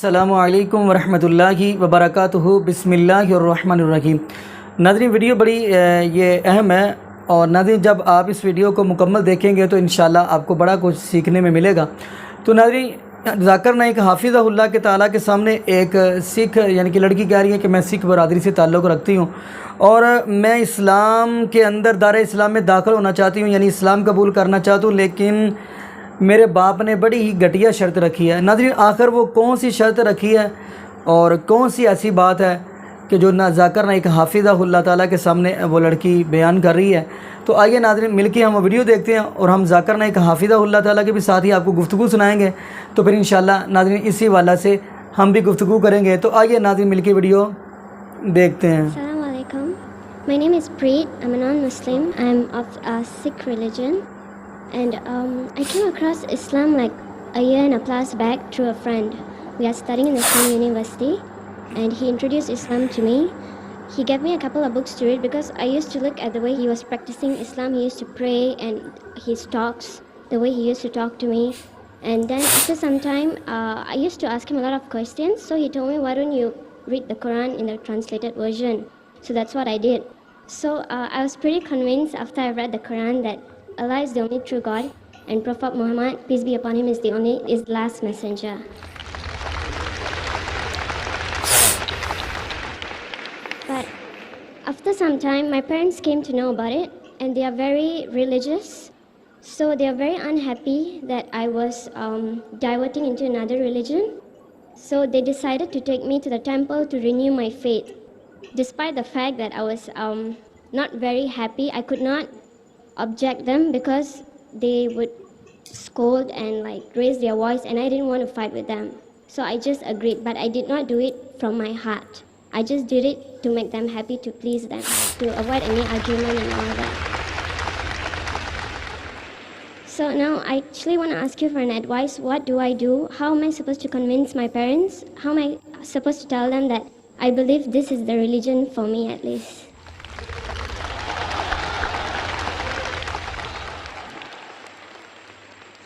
अस्सलामु अलैकुम वरहमतुल्लाहि वबरकातुहू बिस्मिल्लाहिर्रहमानिर्रहीम। नाज़रीन, वीडियो बड़ी ये अहम है और नाज़रीन जब आप इस वीडियो को मुकम्मल देखेंगे तो इंशाल्लाह आपको बड़ा कुछ सीखने में मिलेगा। तो नाज़रीन, जाकिर नाइक हाफिज़हुल्लाह के ताला के सामने एक सिख यानी कि लड़की कह रही है कि मैं सिख बरदरी से ताल्लुक़ रखती हूँ और मैं इस्लाम के अंदर दायरे इस्लाम में दाखिल होना चाहती हूँ, यानी इस्लाम कबूल करना चाहती हूँ, लेकिन मेरे बाप ने बड़ी ही घटिया शर्त रखी है। नाज़रीन, आखिर वो कौन सी शर्त रखी है और कौन सी ऐसी बात है कि जो ना जाकिर नाइक हाफिज़हुल्लाह ताला के सामने वो लड़की बयान कर रही है। तो आइए नाज़रीन मिलके हम वीडियो देखते हैं और हम जाकिर नाइक हाफिज़हुल्लाह ताला के भी साथ ही आपको गुफ्तगू सुनाएंगे। तो फिर इंशाल्लाह नाज़रीन इसी वाला से हम भी गुफ्तगू करेंगे। तो आइए नाज़रीन मिलके वीडियो देखते हैं। Assalamu alaikum. My name is Preet. I'm a non-Muslim. I'm of Sikh religion. And I came across Islam like a year and a plus back through a friend. We are studying in the same university and he introduced Islam to me. He gave me a couple of books to read because I used to look at the way he was practicing Islam. He used to pray and his talks, the way he used to talk to me. And then after some time, I used to ask him a lot of questions. So he told me, why don't you read the Quran in the translated version? So that's what I did. So I was pretty convinced after I read the Quran that Allah is the only true God and Prophet Muhammad, peace be upon him, is the last messenger. But after some time, my parents came to know about it and they are very religious. So they are very unhappy that I was diverting into another religion. So they decided to take me to the temple to renew my faith. Despite the fact that I was not very happy, I could not object them because they would scold and like raise their voice and I didn't want to fight with them. So I just agreed, but I did not do it from my heart. I just did it to make them happy, to please them, to avoid any argument and all that. So now I actually want to ask you for an advice. What do I do? How am I supposed to convince my parents? How am I supposed to tell them that I believe this is the religion for me at least?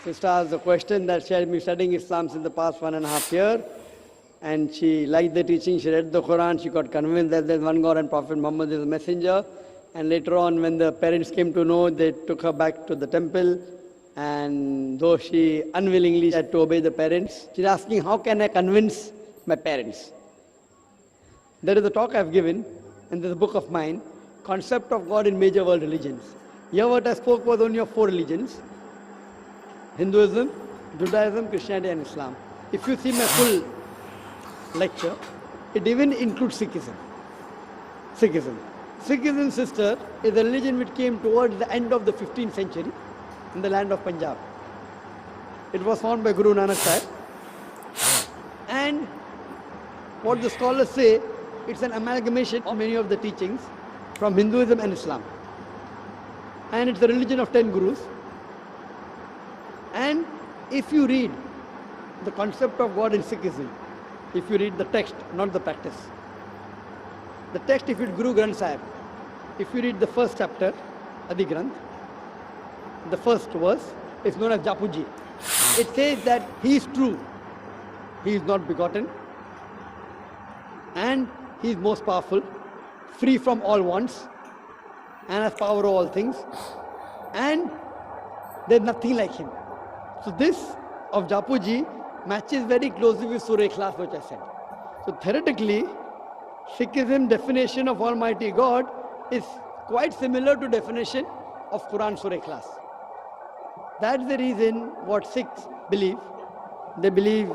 Sister asked the question that she had been studying Islam since the past 1.5 years, and she liked the teaching, she read the Quran, she got convinced that there's one God and Prophet Muhammad is a messenger, and later on when the parents came to know, they took her back to the temple, and though she unwillingly had to obey the parents, she's asking, how can I convince my parents? There is a talk I've given, and there's a book of mine, Concept of God in Major World Religions. Here what I spoke was only of 4 religions, Hinduism, Judaism, Christianity and Islam. If you see my full lecture, it even includes Sikhism. Sikhism, sister, is a religion which came towards the end of the 15th century in the land of Punjab. It was founded by Guru Nanak Sahib. And what the scholars say, it's an amalgamation of many of the teachings from Hinduism and Islam. And it's a religion of 10 gurus. And if you read the concept of God in Sikhism, if you read the text, not the practice, the text, if you read Guru Granth Sahib, if you read the first chapter, Adi Granth, the first verse is known as Japuji. It says that he is true, he is not begotten, and he is most powerful, free from all wants, and has power over all things, and there is nothing like him. So this of Japuji matches very closely with Surah Ikhlas, which I said. So theoretically, Sikhism definition of Almighty God is quite similar to definition of Quran Surah Ikhlas. That's the reason what Sikhs believe. They believe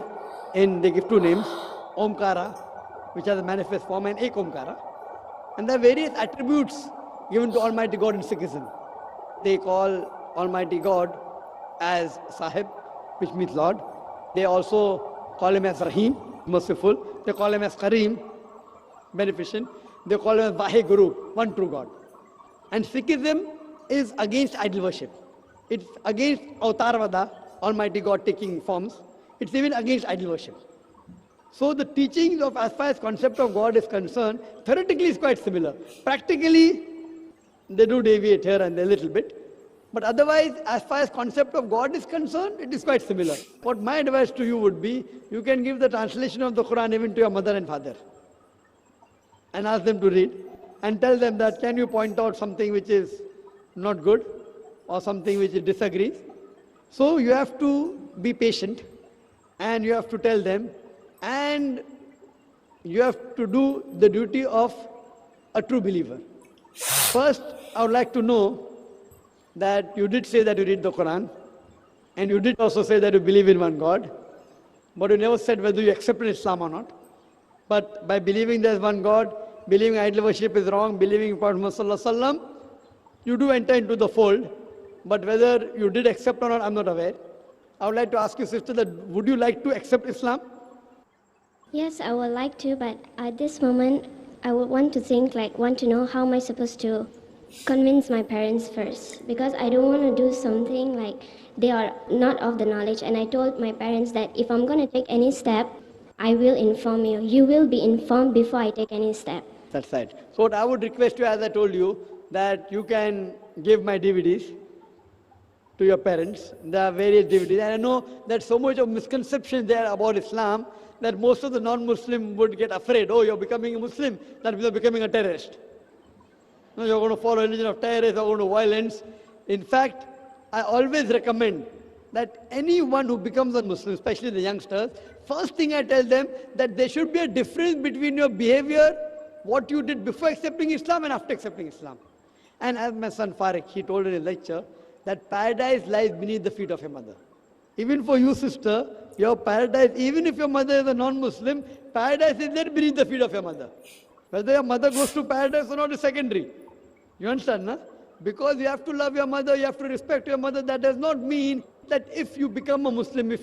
in, they give 2 names, Omkara, which are the manifest form, and Ek Omkara. And there are various attributes given to Almighty God in Sikhism. They call Almighty God as Sahib, which means Lord. They also call him as Rahim, merciful. They call him as Kareem, beneficent. They call him as Vaheguru, one true God. And Sikhism is against idol worship. It's against Avatarvada, Almighty God taking forms. It's even against idol worship. So the teachings of, as far as concept of God is concerned, theoretically is quite similar. Practically, they do deviate here and there a little bit. But otherwise, as far as concept of God is concerned, it is quite similar. What my advice to you would be, you can give the translation of the Quran even to your mother and father and ask them to read and tell them that, can you point out something which is not good or something which disagrees? So you have to be patient and you have to tell them, and you have to do the duty of a true believer. First, I would like to know that you did say that you read the Quran, and you did also say that you believe in one God, but you never said whether you accepted Islam or not. But by believing there is one God, believing idol worship is wrong, believing in Prophet Muhammad Sallallahu Alaihi Wasallam, you do enter into the fold. But whether you did accept or not, I'm not aware. I would like to ask you, sister, that would you like to accept Islam? Yes, I would like to, but at this moment, I would want to know how am I supposed to convince my parents first, because I don't want to do something like they are not of the knowledge. And I told my parents that if I'm going to take any step, I will inform you. You will be informed before I take any step. That's right. So what I would request you, as I told you, that you can give my DVDs to your parents. There are various DVDs. And I know that so much of misconception there about Islam that most of the non-Muslim would get afraid. Oh, you're becoming a Muslim, that means you're becoming a terrorist. No, you're going to follow religion of terrorists, you're going to violence. In fact, I always recommend that anyone who becomes a Muslim, especially the youngsters, first thing I tell them that there should be a difference between your behavior, what you did before accepting Islam and after accepting Islam. And as my son Farik, he told in his lecture that paradise lies beneath the feet of your mother. Even for you, sister, your paradise, even if your mother is a non-Muslim, paradise is there beneath the feet of your mother. Whether your mother goes to paradise or not is secondary. You understand, no? Because you have to love your mother, you have to respect your mother. That does not mean that if you become a Muslim, you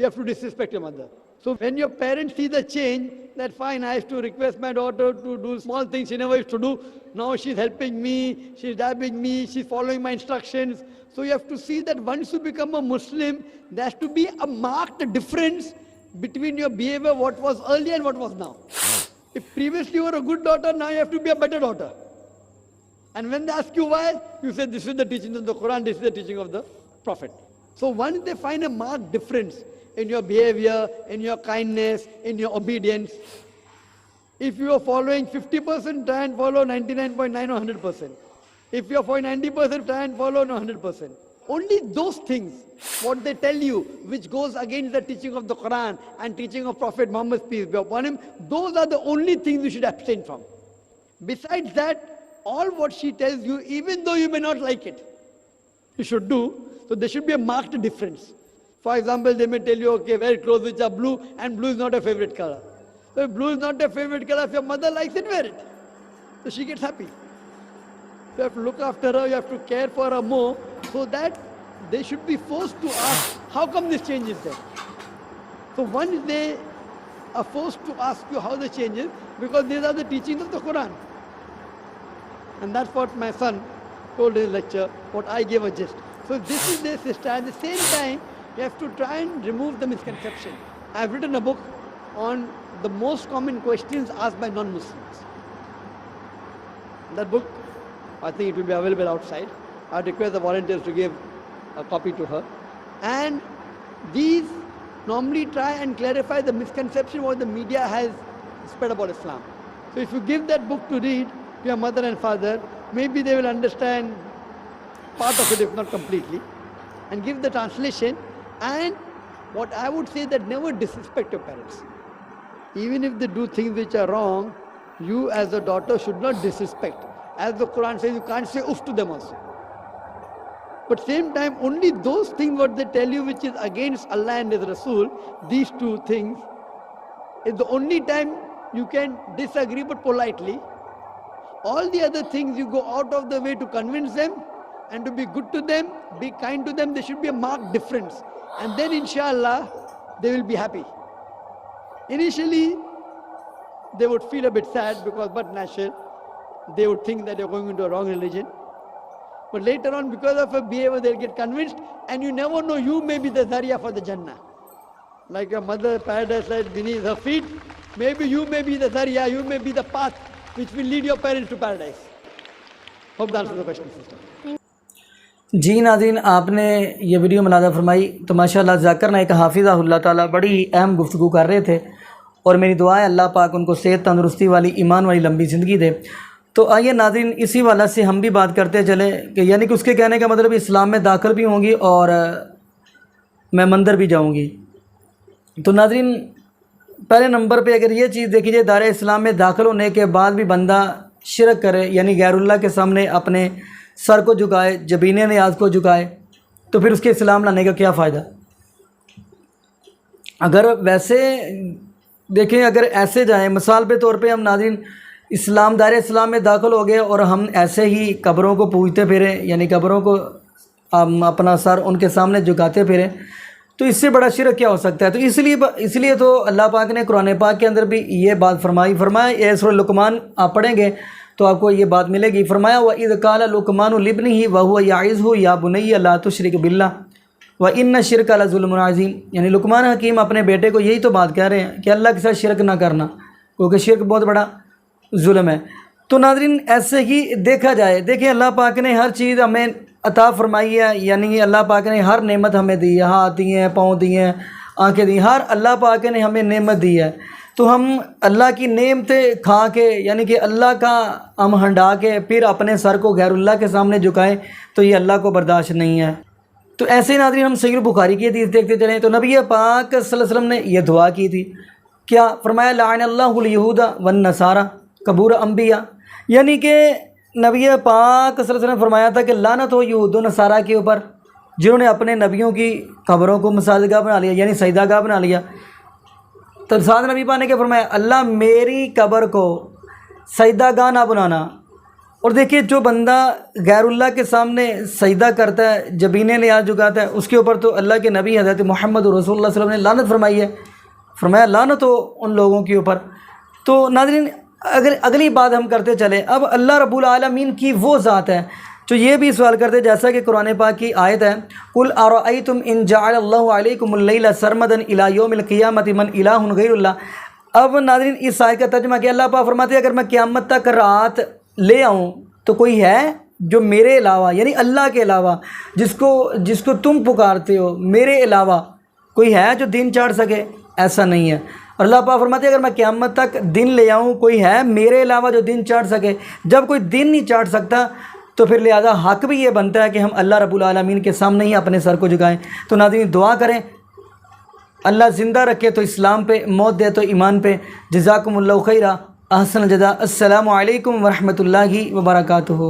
have to disrespect your mother. So when your parents see the change, that fine, I have to request my daughter to do small things she never used to do. Now she's helping me, she's dabbing me, she's following my instructions. So you have to see that once you become a Muslim, there has to be a marked difference between your behavior, what was earlier and what was now. If previously you were a good daughter, now you have to be a better daughter. And when they ask you why, you say this is the teaching of the Quran, this is the teaching of the Prophet. So once they find a marked difference in your behavior, in your kindness, in your obedience, if you are following 50%, try and follow 99.9 or 100%. If you are following 90%, try and follow 100%. Only those things, what they tell you, which goes against the teaching of the Quran and teaching of Prophet Muhammad, peace be upon him, those are the only things you should abstain from. Besides that, all what she tells you, even though you may not like it, you should do. So there should be a marked difference. For example, they may tell you, okay, wear clothes which are blue, and blue is not a favorite color. So if blue is not a favorite color, if your mother likes it, wear it. So she gets happy. You have to look after her, you have to care for her more, so that they should be forced to ask, how come this change is there? So once they are forced to ask you how the change is, because these are the teachings of the Quran. And that's what my son told in his lecture, what I gave a gist. So this is their sister. At the same time, you have to try and remove the misconception. I've written a book on the most common questions asked by non-Muslims. That book, I think it will be available outside. I request the volunteers to give a copy to her. And these normally try and clarify the misconception what the media has spread about Islam. So if you give that book to read to your mother and father, maybe they will understand part of it, if not completely, and give the translation. And what I would say that never disrespect your parents. Even if they do things which are wrong, you as a daughter should not disrespect. As the Quran says, you can't say oof to them also. But same time, only those things what they tell you which is against Allah and His Rasul, these two things, is the only time you can disagree, but politely. All the other things you go out of the way to convince them and to be good to them, be kind to them. There should be a marked difference. And then inshallah, they will be happy. Initially, they would feel a bit sad because, but natural, they would think that you're going into a wrong religion. But later on, because of a behavior, they'll get convinced, and you never know, you may be the Zariya for the Jannah. Like your mother, paradise lies beneath her feet, maybe you may be the Zariya, you may be the path which will lead your parents to paradise. Hope that answers the question, sister. جی ناظرین، آپ نے یہ video ملاحظہ فرمائی تو ماشاءاللہ ذاکر نائک حافظہ اللہ تعالیٰ بڑی اہم گفتگو کر رہے تھے، اور میری دعا ہے اللہ پاک ان کو صحت، تندرستی والی، ایمان والی لمبی زندگی دے۔ تو آئیے ناظرین، اسی والا سے ہم بھی بات کرتے چلیں کہ یعنی کہ اس کے کہنے کا مطلب اسلام میں داخل بھی ہوں گی اور میں مندر بھی جاؤں گی۔ تو ناظرین، پہلے نمبر پہ اگر یہ چیز دیکھی جائے، دار اسلام میں داخل ہونے کے بعد بھی بندہ شرک کرے، یعنی غیر اللہ کے سامنے اپنے سر کو جھکائے، جبین نیاز کو جھکائے، تو پھر اس کے اسلام لانے کا کیا فائدہ؟ اگر ویسے دیکھیں، اگر ایسے جائیں، مثال کے طور پہ ہم ناظرین اسلام، دائرہ اسلام میں داخل ہو گئے اور ہم ایسے ہی قبروں کو پوجتے پھریں، یعنی قبروں کو اپنا سر ان کے سامنے جھکاتے پھریں، تو اس سے بڑا شرک کیا ہو سکتا ہے؟ تو اس لیے تو اللہ پاک نے قرآن پاک کے اندر بھی یہ بات فرمایا یہ سورہ لقمان آپ پڑھیں گے تو آپ کو یہ بات ملے گی۔ فرمایا وَإِذْ قَالَ لُقْمَانُ لِابْنِهِ وَهُوَ يَعِظُهُ يَا بُنَيَّ لَا تُشْرِكْ بِاللَّهِ وَإِنَّ الشِّرْكَ لَظُلْمٌ عَظِيمٌ، یعنی لقمان حکیم اپنے بیٹے کو یہی تو بات کہہ رہے ہیں کہ اللہ کے ساتھ شرک نہ کرنا، کیونکہ شرک بہت بڑا ظلم ہے۔ تو ناظرین ایسے ہی دیکھا جائے، دیکھیں اللہ پاک نے ہر چیز ہمیں عطا فرمائی ہے، یعنی اللہ پاک نے ہر نعمت ہمیں دی ہے، ہاتھ دیے ہیں، پاؤں دیے ہیں، آنکھیں دی ہیں، ہر اللہ پاک نے ہمیں نعمت دی ہے۔ تو ہم اللہ کی نعمتیں کھا کے، یعنی کہ اللہ کا ہم ہنڈا کے پھر اپنے سر کو غیر اللہ کے سامنے جھکائیں تو یہ اللہ کو برداشت نہیں ہے۔ تو ایسے ہی ناظرین ہم صحیح بخاری کی حدیث دیکھتے چلیں تو نبی پاک صلی اللہ علیہ وسلم نے یہ دعا کی تھی، کیا فرمایا؟ لعن اللہ الیہود والنصارى قبور انبیاء، یعنی کہ نبی پاک صلی اللہ علیہ وسلم نے فرمایا تھا کہ لعنت ہو یہود و نصارہ کے اوپر جنہوں نے اپنے نبیوں کی قبروں کو مساجد گاہ بنا لیا، یعنی سجدہ گاہ بنا لیا۔ تو ساتھ نبی پاک نے کیا فرمایا؟ اللہ میری قبر کو سجدہ گاہ نہ بنانا۔ اور دیکھیے جو بندہ غیر اللہ کے سامنے سجدہ کرتا ہے، جبین نیاز جھکاتا ہے، اس کے اوپر تو اللہ کے نبی حضرت محمد رسول اللہ صلی اللہ علیہ وسلم نے لعنت فرمائی ہے، فرمایا لعنت ہو ان لوگوں کے اوپر۔ تو ناظرین اگلی بات ہم کرتے چلیں، اب اللہ رب العالمین کی وہ ذات ہے جو یہ بھی سوال کرتے، جیسا کہ قرآن پاک کی آیت ہے قُلْ أَرَأَيْتُمْ إِنْ جَعَلَ اللَّهُ عَلَيْكُمُ اللَّيْلَ سَرْمَدًا إِلَى يَوْمِ الْقِيَامَةِ مَنْ إِلَٰهٌ غَيْرُ اللَّهِ۔ اب ناظرین اس آیت کا ترجمہ کہ اللہ پاک فرماتے ہیں اگر میں قیامت تک رات لے آؤں تو کوئی ہے جو میرے علاوہ، یعنی اللہ کے علاوہ جس کو تم پکارتے ہو، میرے علاوہ کوئی ہے جو دن چڑھ سکے؟ ایسا نہیں ہے۔ اور اللہ پاک فرماتے ہیں اگر میں قیامت تک دن لے آؤں، کوئی ہے میرے علاوہ جو دن چڑھ سکے؟ جب کوئی دن نہیں چڑھ سکتا تو پھر لہذا حق بھی یہ بنتا ہے کہ ہم اللہ رب العالمین کے سامنے ہی اپنے سر کو جھکائیں۔ تو ناظرین دعا کریں اللہ زندہ رکھے تو اسلام پہ، موت دے تو ایمان پہ۔ جزاکم اللہ خیرہ، احسن الجزاء۔ السلام علیکم ورحمۃ اللہ وبرکاتہ۔